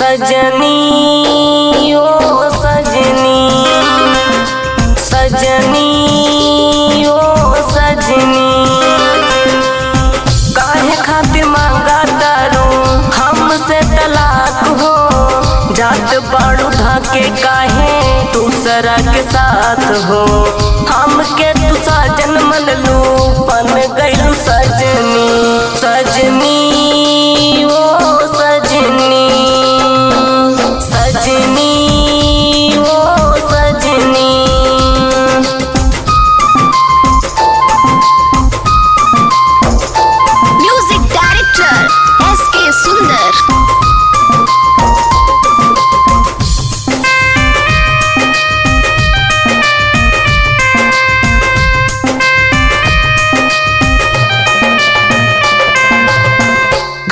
सजनी ओ सजनी सजनी ओ सजनी, काहे खातिर मांगा तारू हमसे तलाक हो। जात बाड़ू धाके काहे दूसरा के साथ हो। हमके तू साजन मन लू बन गईलू सजनी सजनी ओ सजनी सजनी ओ सजनी। म्यूजिक डायरेक्टर SK सुंदर।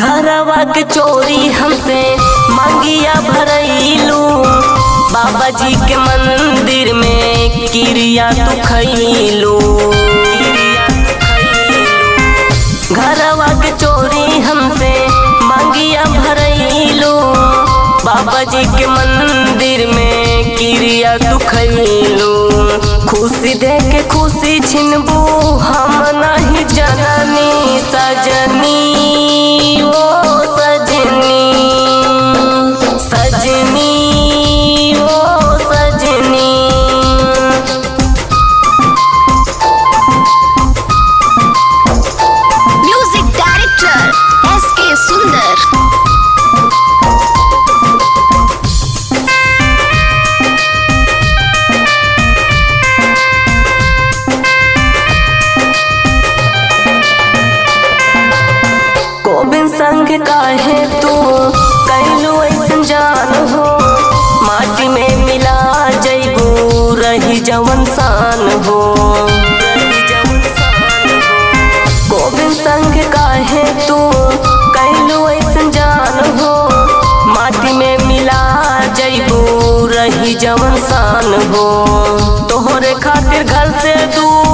घरवा के चोरी हमसे मंगिया भरैलू। बाबा जी के मंदिर में किरिया तू खैलू। घरवा के चोरी हमसे मंगिया भरैलू। बाबा जी के मंदिर में किरिया तू खैलू। खुशी दे के खुशी छिनबू हम नहीं जननी सजनी ओ सजनी सजनी ओ सजनी। म्यूजिक डायरेक्टर SK सुंदर। गोविंद संग काहे तू कैलू ऐसन जान हो। माटी में मिला जैबू रही जवन सान हो। गोविंद संग काहे तू कैलू ऐसन जान हो। माटी में मिला जैबू रही जवन सान हो। तोहरे खातिर घर से दूर